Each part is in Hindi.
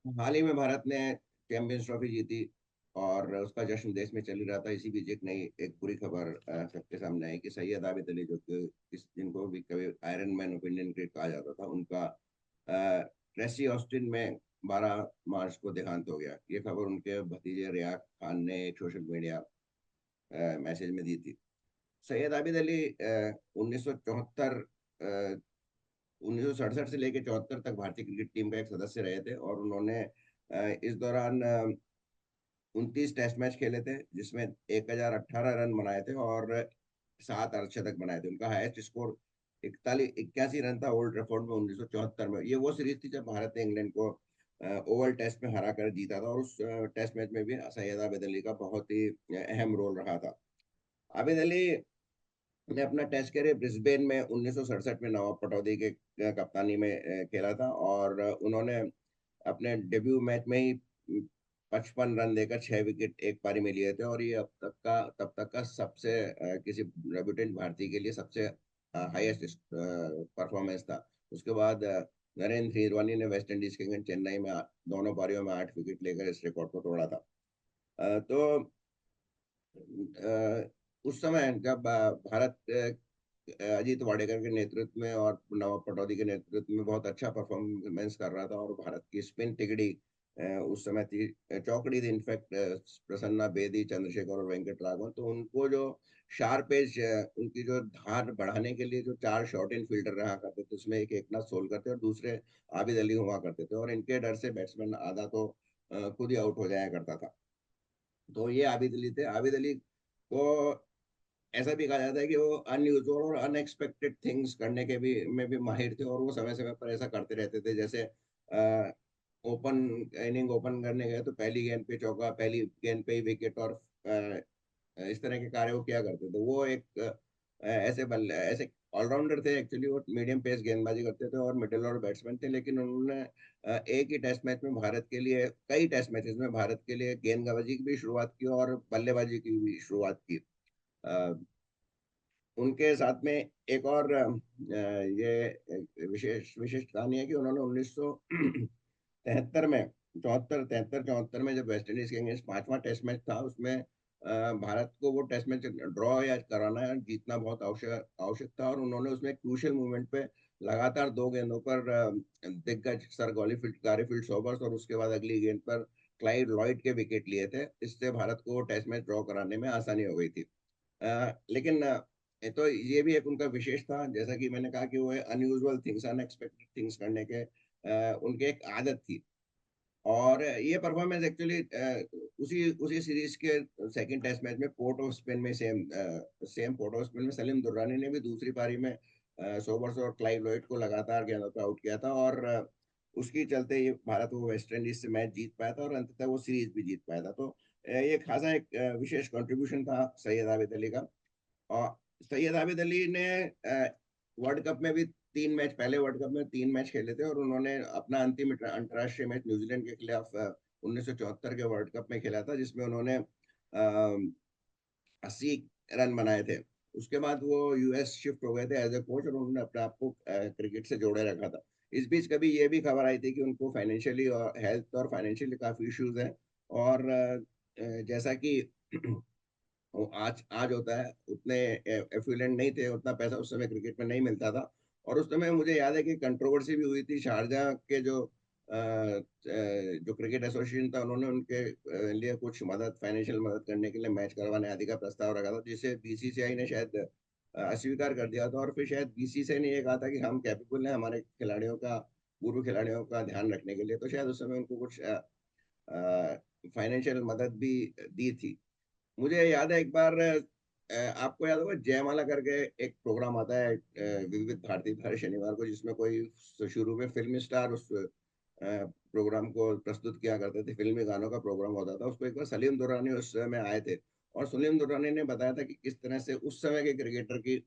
हाल ही में भारत ने चैंपियंस ट्रॉफी जीती और उसका जश्न देश में चल ही रहा था। इसी बीच एक नई एक बुरी खबर सबके सामने आई कि सैयद आबिद अली, जो कि जिनको भी कभी iron man of Indian cricket कहा जाता था, उनका ट्रेसी ऑस्टिन में 12 मार्च को देहांत हो गया। ये खबर उनके भतीजे रियाज खान ने एक सोशल मीडिया मैसेज में दी थी। सैयद आबिद अली 1974 1967 से लेकर 74 तक भारतीय क्रिकेट टीम का एक सदस्य रहे थे और उन्होंने इस दौरान 29 टेस्ट मैच खेले थे, जिसमें 1018 रन बनाए थे और 7 अर्धशतक बनाए थे। उनका हाईएस्ट स्कोर 81 रन था ओल्ड ट्रैफोर्ड में 1974 में। ये वो सीरीज थी जब भारत ने इंग्लैंड को ओवल टेस्ट में हरा कर जीता था, और उस टेस्ट मैच में भी सैयद आबिद अली का बहुत ही अहम रोल रहा था। आबिद अली ने अपना टेस्ट कैरियर ब्रिस्बेन में 1967 में नवाब पटौदी के कप्तानी में खेला था, और उन्होंने अपने डेब्यू मैच में ही 55 रन देकर 6 विकेट एक पारी में लिए थे, और ये अब तब तक का सबसे किसी डेब्यूटेंट भारतीय के लिए सबसे हाईएस्ट परफॉर्मेंस था। उसके बाद नरेंद्र हिरवानी ने वेस्ट इंडीज के अगेंस्ट चेन्नई में दोनों पारियों में 8 विकेट लेकर इस रिकॉर्ड को तोड़ा था। तो उस समय जब भारत अजीत वाडेकर के नेतृत्व में और नवाब पटौदी के नेतृत्व में बहुत अच्छा परफॉर्मेंस कर रहा था, और भारत की स्पिन तिगड़ी उस समय थी, चौकड़ी थी इनफैक्ट, प्रसन्ना बेदी, चंद्रशेखर और वेंकट राघवन। तो उनको जो शार्प एज, उनकी जो धार बढ़ाने के लिए जो 4 शॉर्ट इन फील्डर रहा करते थे, उसमें एक एकनाथ सोलकर थे और दूसरे आबिद अली हुआ करते थे, और इनके डर से बैट्समैन आधा तो खुद ही आउट हो जाया करता था। तो ये आबिद अली थे। आबिद अली को ऐसा भी कहा जाता है कि वो अनयूजुअल और अनएक्सपेक्टेड थिंग्स करने के भी में भी माहिर थे, और वो समय समय पर ऐसा करते रहते थे। जैसे ओपन इनिंग ओपन करने गए तो पहली गेंद पे चौका, पहली गेंद पे ही विकेट, और इस तरह के कार्य वो किया करते थे। वो एक ऐसे ऑलराउंडर थे एक्चुअली। वो मीडियम पेस गेंदबाजी करते थे और मिडिल और बैट्समैन थे, लेकिन उन्होंने एक ही टेस्ट मैच में भारत के लिए, कई टेस्ट मैचेस में भारत के लिए गेंदबाजी की भी शुरुआत की और बल्लेबाजी की भी शुरुआत की। अ, उनके साथ में एक और ये विशेष विशेष कहानी है कि उन्होंने 1973 में, 74 में जब वेस्ट इंडीज के अगेंस्ट 5वां टेस्ट मैच था, उसमें भारत को वो टेस्ट मैच ड्रॉ या कराना या जीतना बहुत आवश्यक आवश्यक था, और उन्होंने उसमें क्रूशियल मोमेंट पे लगातार 2 गेंदों पर दिग्गज सर गारीफील्ड सोबर्स और उसके बाद अगली गेंद पर क्लाइव लॉयड के विकेट लिए थे। इससे भारत को टेस्ट मैच ड्रॉ कराने में आसानी हो गई थी। लेकिन तो ये भी एक उनका विशेष था, जैसा कि मैंने कहा कि वो अनयूजुअल थिंग्स, अनएक्सपेक्टेड थिंग्स करने के उनके एक आदत थी। और ये परफॉर्मेंस एक्चुअली उसी उसी सीरीज के सेकंड टेस्ट मैच में पोर्ट ऑफ स्पेन में सेम पोर्ट ऑफ स्पेन में सलीम दुर्रानी ने भी दूसरी पारी में सोबर्स और क्लाइव लॉयड को लगातार गेंदों पर आउट किया था, और उसकी चलते ये भारत वो वेस्ट इंडीज से मैच जीत पाया था और अंततः वो सीरीज भी जीत पाया था। तो ये खासा एक विशेष कंट्रीब्यूशन था सैयद आबिद अली का। और सैयद आबिद अली ने वर्ल्ड कप में भी 3 मैच, पहले वर्ल्ड कप में 3 मैच खेले थे, और उन्होंने अपना अंतिम अंतर्राष्ट्रीय मैच न्यूजीलैंड के खिलाफ 1974 के वर्ल्ड कप में खेला था, जिसमें उन्होंने 80 रन बनाए थे। उसके बाद वो यूएस शिफ्ट हो गए थे एज ए कोच, और उन्होंने अपने आप को क्रिकेट से जोड़े रखा था। इस बीच कभी ये भी खबर आई थी कि उनको फाइनेंशियली और हेल्थ और फाइनेंशियली काफी इश्यूज हैं, और जैसा कि वो आज आज होता है, उतने एफिलिएंट नहीं थे, उतना पैसा उस समय क्रिकेट में नहीं मिलता था। और उस समय मुझे याद है कि कंट्रोवर्सी भी हुई थी। शारजाह के जो क्रिकेट एसोसिएशन था, उन्होंने उनके लिए कुछ मदद, फाइनेंशियल मदद करने के लिए मैच करवाने आदि का प्रस्ताव रखा था, जिसे बीसीसीआई ने शायद अस्वीकार कर दिया था। और फिर शायद बीसीसीआई ने ये कहा था कि हम कैपेबल हैं हमारे खिलाड़ियों का, पूर्व खिलाड़ियों का ध्यान रखने के लिए। तो शायद उस समय उनको कुछ फाइनेंशियल मदद भी दी थी। मुझे याद है एक बार, आपको याद होगा जयमाला करके एक प्रोग्राम आता है विविध भारती हर शनिवार को, जिसमें कोई शुरू में फिल्मी स्टार उस प्रोग्राम को प्रस्तुत किया करते थे। फिल्मी गानों का प्रोग्राम होता था। उसको एक बार सलीम दुर्रानी उस समय आए थे, और सलीम दुर्रानी ने बताया था कि किस तरह से उस समय के क्रिकेटर की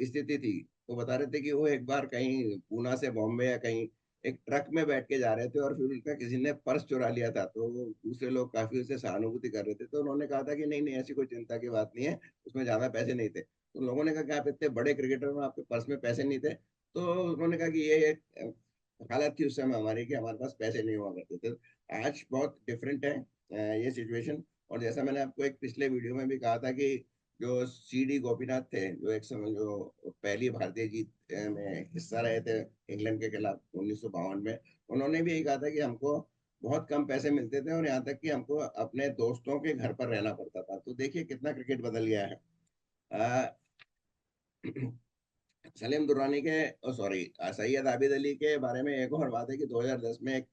स्थिति थी। वो बता रहे थे कि वो एक बार कहीं पूना से बॉम्बे या कहीं एक ट्रक में बैठ के जा रहे थे, और फिर उनका किसी ने पर्स चुरा लिया था। तो वो दूसरे लोग काफी उससे सहानुभूति कर रहे थे, तो उन्होंने कहा था कि नहीं नहीं, ऐसी कोई चिंता की बात नहीं है, उसमें ज्यादा पैसे नहीं थे। तो लोगों ने कहा कि आप इतने बड़े क्रिकेटर हो, आपके पर्स में पैसे नहीं थे? तो उन्होंने कहा कि ये हालत थी उस समय हमारी कि हमारे पास पैसे नहीं हुआ करते थे। आज बहुत डिफरेंट है ये सिचुएशन। और जैसा मैंने आपको एक पिछले वीडियो में भी कहा था कि जो सीडी गोपीनाथ थे, जो एक समय जो पहली भारतीय जीत में हिस्सा रहे थे इंग्लैंड के खिलाफ 1952 में, उन्होंने भी यही कहा था कि हमको बहुत कम पैसे मिलते थे और यहाँ तक कि हमको अपने दोस्तों के घर पर रहना पड़ता था। तो देखिए कितना क्रिकेट बदल गया है। अ, सलीम दुर्रानी के, सॉरी, सैयद आबिद अली के बारे में एक और बात है कि 2010 में एक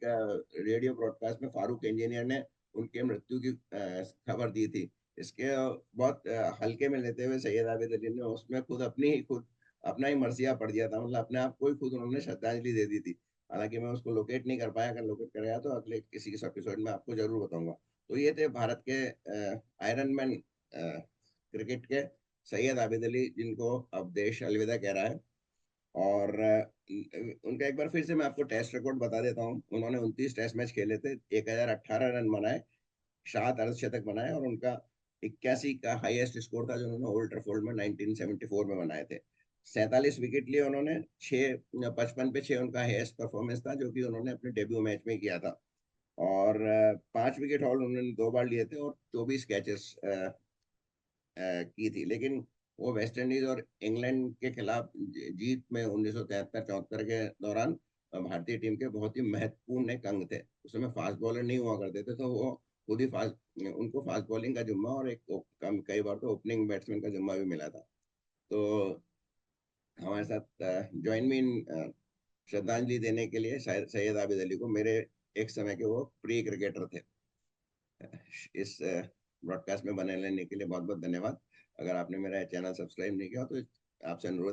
रेडियो ब्रॉडकास्ट में फारूक इंजीनियर ने उनके मृत्यु की खबर दी थी। इसके बहुत हल्के में लेते हुए सैयद आबिद अली ने उसमें खुद अपना ही मर्सिया पढ़ दिया था, मतलब अपने आप को ही खुद उन्होंने श्रद्धांजलि दे दी थी। हालांकि मैं उसको लोकेट नहीं कर पाया, अगर लोकेट कर गया तो अगले किसी एपिसोड में आपको जरूर बताऊंगा। तो ये थे भारत के आयरन मैन क्रिकेट के, सैयद आबिद अली, जिनको अब देश अलविदा कह रहा है। और उनका एक बार फिर से मैं आपको टेस्ट रिकॉर्ड बता देता हूँ। उन्होंने 29 टेस्ट मैच खेले थे, 1018 रन बनाए, 7 अर्धशतक बनाए, और उनका 81 का हाईएस्ट स्कोर था जो उन्होंने ओल्ड ट्रैफोर्ड में 1974 में बनाए थे। 47 विकेट लिए उन्होंने, 6 55 पे 6 उनका हाईएस्ट परफॉर्मेंस था जो कि उन्होंने अपने डेब्यू मैच में किया था। और 5 विकेट हॉल उन्होंने 2 बार लिए थे और 24 कैचेस की थी। लेकिन वो वेस्ट इंडीज और इंग्लैंड के खिलाफ जीत में 1973-74 के दौरान भारतीय टीम के बहुत ही महत्वपूर्ण एक अंग थे। उस समय फास्ट बॉलर नहीं हुआ करते थे, तो वो खुद ही फास्ट उनको फास्ट बॉलिंग का जिम्मा और कई बार तो ओपनिंग बैट्समैन का जिम्मा भी मिला था। तो हमारे साथ ज्वाइन मी इन श्रद्धांजलि देने के लिए सैयद आबिद अली को, मेरे एक समय के वो प्री क्रिकेटर थे। इस ब्रॉडकास्ट में बने रहने के लिए बहुत बहुत धन्यवाद। अगर आपने मेरा चैनल सब्सक्राइब नहीं किया तो आपसे अनुरोध